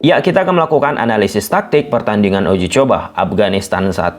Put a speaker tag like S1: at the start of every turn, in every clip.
S1: Ya, kita akan melakukan analisis taktik pertandingan uji coba Afghanistan 1,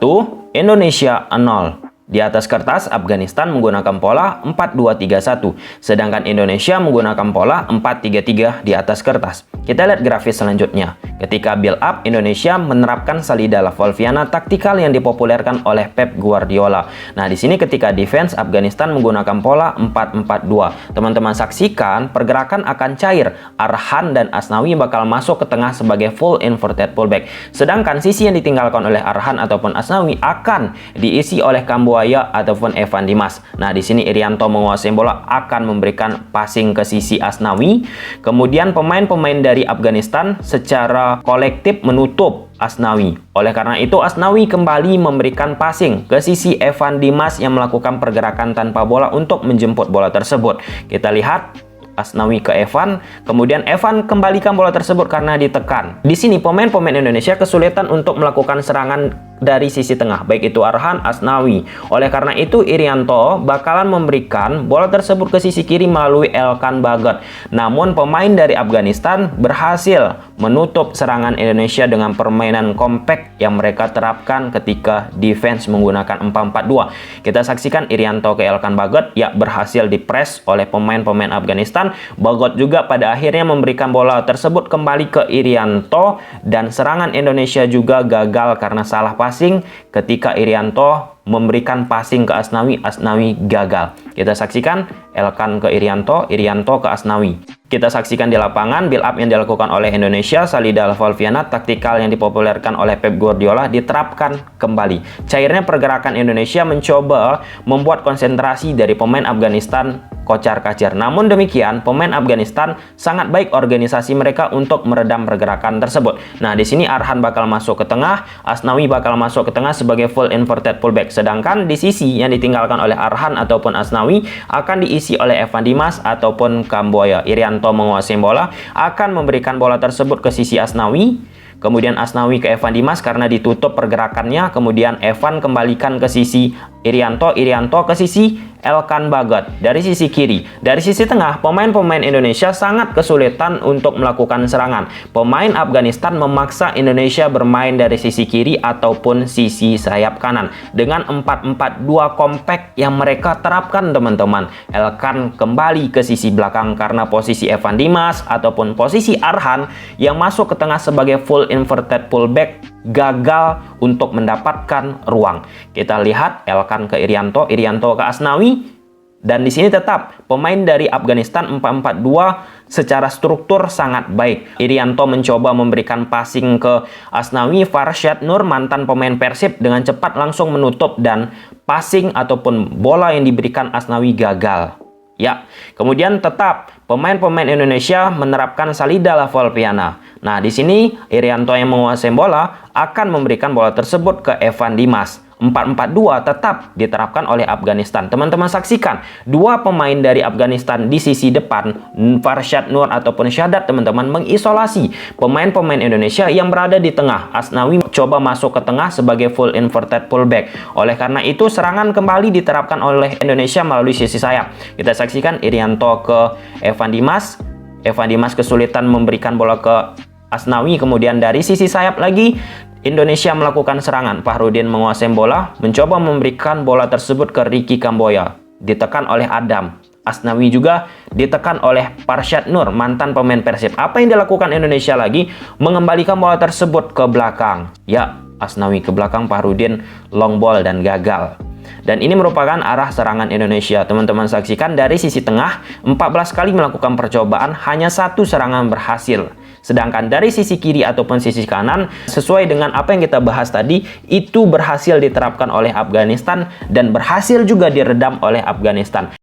S1: Indonesia 0. Di atas kertas, Afghanistan menggunakan pola 4-2-3-1, sedangkan Indonesia menggunakan pola 4-3-3 di atas kertas. Kita lihat grafis selanjutnya. Ketika build up, Indonesia menerapkan Salida Lavolviana taktikal yang dipopulerkan oleh Pep Guardiola. Nah, di sini ketika defense, Afghanistan menggunakan pola 4-4-2. Teman-teman saksikan, pergerakan akan cair. Arhan dan Asnawi bakal masuk ke tengah sebagai full inverted fullback. Sedangkan sisi yang ditinggalkan oleh Arhan ataupun Asnawi akan diisi oleh Kambuaya ataupun Evan Dimas. Nah, di sini Irianto menguasai bola akan memberikan passing ke sisi Asnawi. Kemudian pemain-pemain dari Afghanistan secara kolektif menutup Asnawi. Oleh karena itu, Asnawi kembali memberikan passing ke sisi Evan Dimas yang melakukan pergerakan tanpa bola untuk menjemput bola tersebut. Kita lihat Asnawi ke Evan, kemudian Evan kembalikan bola tersebut karena ditekan. Di sini pemain-pemain Indonesia kesulitan untuk melakukan serangan dari sisi tengah, baik itu Arhan, Asnawi. Oleh karena itu, Irianto bakalan memberikan bola tersebut ke sisi kiri melalui Elkan Bagot. Namun pemain dari Afghanistan berhasil menutup serangan Indonesia dengan permainan compact yang mereka terapkan ketika defense menggunakan 4-4-2. Kita saksikan Irianto ke Elkan Bagot, ya berhasil dipres oleh pemain-pemain Afghanistan. Bagot juga pada akhirnya memberikan bola tersebut kembali ke Irianto dan serangan Indonesia juga gagal karena salah passing. Ketika Irianto memberikan passing ke Asnawi, Asnawi gagal. Kita saksikan Elkan ke Irianto, Irianto ke Asnawi. Kita saksikan di lapangan build up yang dilakukan oleh Indonesia, Salida Lavolviana taktikal yang dipopulerkan oleh Pep Guardiola diterapkan kembali. Cairnya pergerakan Indonesia mencoba membuat konsentrasi dari pemain Afghanistan kocar-kacir. Namun demikian, pemain Afghanistan sangat baik organisasi mereka untuk meredam pergerakan tersebut. Nah, di sini Arhan bakal masuk ke tengah, Asnawi bakal masuk ke tengah sebagai full inverted fullback. Sedangkan di sisi yang ditinggalkan oleh Arhan ataupun Asnawi akan diisi oleh Evan Dimas ataupun Kambuaya. Irianto menguasai bola, akan memberikan bola tersebut ke sisi Asnawi. Kemudian Asnawi ke Evan Dimas karena ditutup pergerakannya. Kemudian Evan kembalikan ke sisi Irianto, Irianto ke sisi Elkan Bagot dari sisi kiri. Dari sisi tengah, pemain-pemain Indonesia sangat kesulitan untuk melakukan serangan. Pemain Afghanistan memaksa Indonesia bermain dari sisi kiri ataupun sisi sayap kanan dengan 4-4-2 compact yang mereka terapkan, teman-teman. Elkan kembali ke sisi belakang karena posisi Evan Dimas ataupun posisi Arhan yang masuk ke tengah sebagai full inverted fullback gagal untuk mendapatkan ruang. Kita lihat Elkan ke Irianto, Irianto ke Asnawi. Dan di sini tetap pemain dari Afghanistan 4-4-2 secara struktur sangat baik. Irianto mencoba memberikan passing ke Asnawi, Farshad Nur mantan pemain Persib dengan cepat langsung menutup dan passing ataupun bola yang diberikan Asnawi gagal. Ya, kemudian tetap pemain-pemain Indonesia menerapkan Salida Lavolviana. Nah, di sini Irianto yang menguasai bola akan memberikan bola tersebut ke Evan Dimas. 4-4-2 tetap diterapkan oleh Afghanistan. Teman-teman saksikan, dua pemain dari Afghanistan di sisi depan, Farshad Nur ataupun Syadat, teman-teman, mengisolasi pemain-pemain Indonesia yang berada di tengah. Asnawi coba masuk ke tengah sebagai full inverted fullback. Oleh karena itu, serangan kembali diterapkan oleh Indonesia melalui sisi sayap. Kita saksikan Irianto ke Evan Dimas. Evan Dimas kesulitan memberikan bola ke Asnawi. Kemudian dari sisi sayap lagi, Indonesia melakukan serangan. Fahrudin menguasai bola, mencoba memberikan bola tersebut ke Ricky Kambuaya. Ditekan oleh Adam. Asnawi juga ditekan oleh Farshad Nur, mantan pemain Persib. Apa yang dilakukan Indonesia lagi? Mengembalikan bola tersebut ke belakang. Ya, Asnawi ke belakang, Fahrudin long ball dan gagal. Dan ini merupakan arah serangan Indonesia. Teman-teman saksikan dari sisi tengah, 14 kali melakukan percobaan, hanya satu serangan berhasil. Sedangkan dari sisi kiri ataupun sisi kanan, sesuai dengan apa yang kita bahas tadi, itu berhasil diterapkan oleh Afghanistan dan berhasil juga diredam oleh Afghanistan.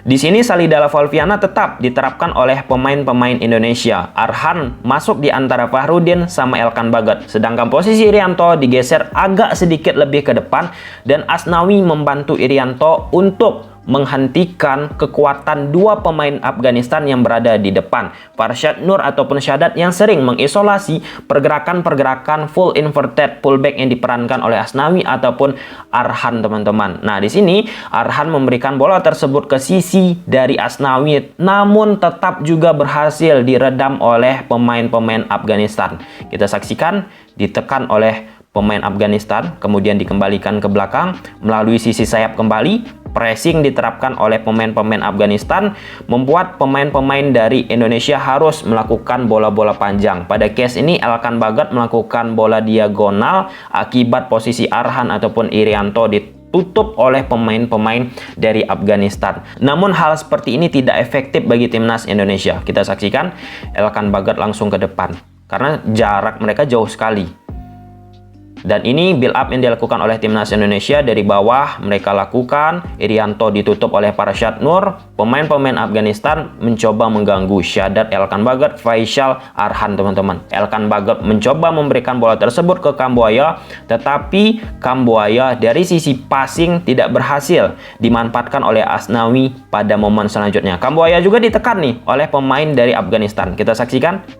S1: Di sini Salida Lavolviana tetap diterapkan oleh pemain-pemain Indonesia. Arhan masuk di antara Fahrudin sama Elkan Bagot. Sedangkan posisi Irianto digeser agak sedikit lebih ke depan dan Asnawi membantu Irianto untuk menghentikan kekuatan dua pemain Afghanistan yang berada di depan, Farshad Nur ataupun Shaddad, yang sering mengisolasi pergerakan-pergerakan full inverted pullback yang diperankan oleh Asnawi ataupun Arhan, teman-teman. Nah, di sini Arhan memberikan bola tersebut ke sisi dari Asnawi, namun tetap juga berhasil diredam oleh pemain-pemain Afghanistan. Kita saksikan ditekan oleh pemain Afghanistan, kemudian dikembalikan ke belakang melalui sisi sayap kembali. Pressing diterapkan oleh pemain-pemain Afghanistan, membuat pemain-pemain dari Indonesia harus melakukan bola-bola panjang. Pada case ini Elkan Bagot melakukan bola diagonal akibat posisi Arhan ataupun Irianto ditutup oleh pemain-pemain dari Afghanistan. Namun hal seperti ini tidak efektif bagi timnas Indonesia. Kita saksikan Elkan Bagot langsung ke depan karena jarak mereka jauh sekali. Dan ini build up yang dilakukan oleh timnas Indonesia dari bawah mereka lakukan. Irianto ditutup oleh Farshad Nur. Pemain-pemain Afghanistan mencoba mengganggu Shaddad, Elkan Bagot, Faisal, Arhan, teman-teman. Elkan Bagot mencoba memberikan bola tersebut ke Kambuaya, tetapi Kambuaya dari sisi passing tidak berhasil dimanfaatkan oleh Asnawi pada momen selanjutnya. Kambuaya juga ditekan nih oleh pemain dari Afghanistan. Kita saksikan.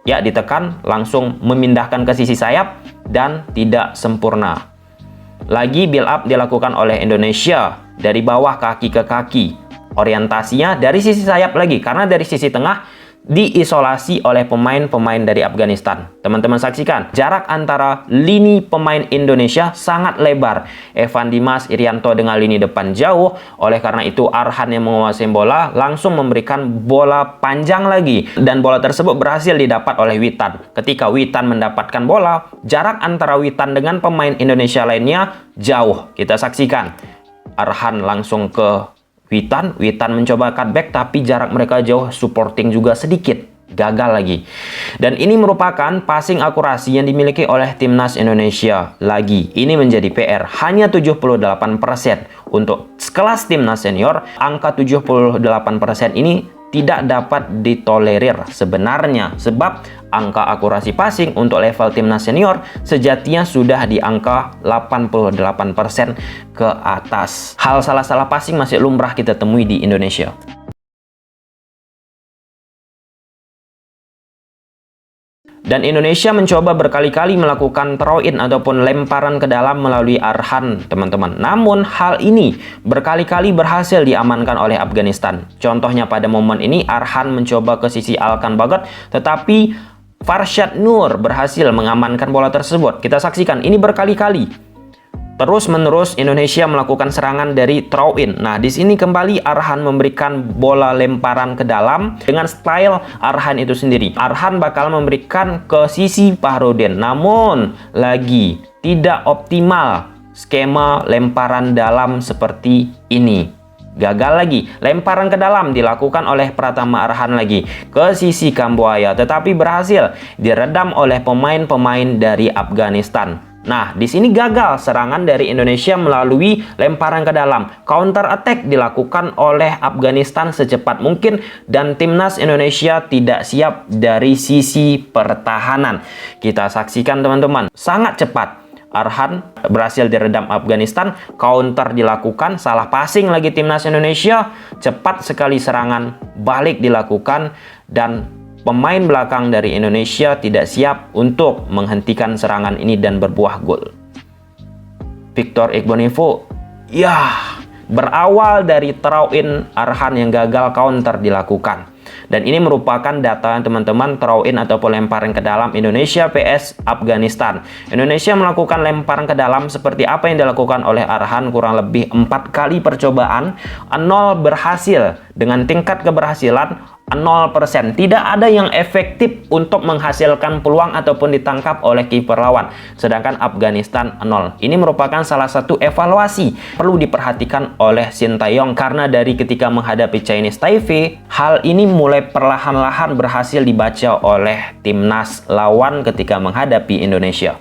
S1: Ya, ditekan, langsung memindahkan ke sisi sayap dan tidak sempurna. Lagi build up dilakukan oleh Indonesia dari bawah kaki ke kaki. Orientasinya dari sisi sayap lagi, karena dari sisi tengah diisolasi oleh pemain-pemain dari Afghanistan. Teman-teman saksikan, jarak antara lini pemain Indonesia sangat lebar. Evan Dimas, Irianto dengan lini depan jauh. Oleh karena itu Arhan yang menguasai bola langsung memberikan bola panjang lagi. Dan bola tersebut berhasil didapat oleh Witan. Ketika Witan mendapatkan bola, jarak antara Witan dengan pemain Indonesia lainnya jauh. Kita saksikan. Arhan langsung ke Witan mencoba cutback, tapi jarak mereka jauh, supporting juga sedikit, gagal lagi. Dan ini merupakan passing akurasi yang dimiliki oleh timnas Indonesia. Lagi, ini menjadi PR, hanya 78%. Untuk kelas timnas senior, angka 78% ini tidak dapat ditolerir sebenarnya, sebab angka akurasi passing untuk level timnas senior sejatinya sudah di angka 88% ke atas. Hal salah-salah passing masih lumrah kita temui di Indonesia. Dan Indonesia mencoba berkali-kali melakukan throw-in ataupun lemparan ke dalam melalui Arhan, teman-teman. Namun hal ini berkali-kali berhasil diamankan oleh Afghanistan. Contohnya pada momen ini Arhan mencoba ke sisi Elkan Bagot, tetapi Farshad Nur berhasil mengamankan bola tersebut. Kita saksikan ini berkali-kali. Terus-menerus Indonesia melakukan serangan dari throw-in. Nah, di sini kembali Arhan memberikan bola lemparan ke dalam dengan style Arhan itu sendiri. Arhan bakal memberikan ke sisi Fahrudin. Namun, lagi tidak optimal skema lemparan dalam seperti ini. Gagal lagi. Lemparan ke dalam dilakukan oleh Pratama Arhan lagi ke sisi Kambuaya, tetapi berhasil diredam oleh pemain-pemain dari Afghanistan. Nah, di sini gagal serangan dari Indonesia melalui lemparan ke dalam. Counter attack dilakukan oleh Afghanistan secepat mungkin dan timnas Indonesia tidak siap dari sisi pertahanan. Kita saksikan, teman-teman. Sangat cepat. Arhan berhasil diredam Afghanistan, counter dilakukan, salah passing lagi timnas Indonesia, cepat sekali serangan balik dilakukan dan pemain belakang dari Indonesia tidak siap untuk menghentikan serangan ini dan berbuah gol. Victor Igbonivo, ya, berawal dari throw-in Arhan yang gagal counter dilakukan. Dan ini merupakan data teman-teman throw-in ataupun lemparan ke dalam Indonesia vs Afghanistan. Indonesia melakukan lemparan ke dalam seperti apa yang dilakukan oleh Arhan kurang lebih 4 kali percobaan, 0 berhasil dengan tingkat keberhasilan 0%. Tidak ada yang efektif untuk menghasilkan peluang ataupun ditangkap oleh kiper lawan. Sedangkan Afghanistan 0. Ini merupakan salah satu evaluasi perlu diperhatikan oleh Sintayong karena dari ketika menghadapi Chinese Taipei, hal ini mulai perlahan-lahan berhasil dibaca oleh timnas lawan ketika menghadapi Indonesia.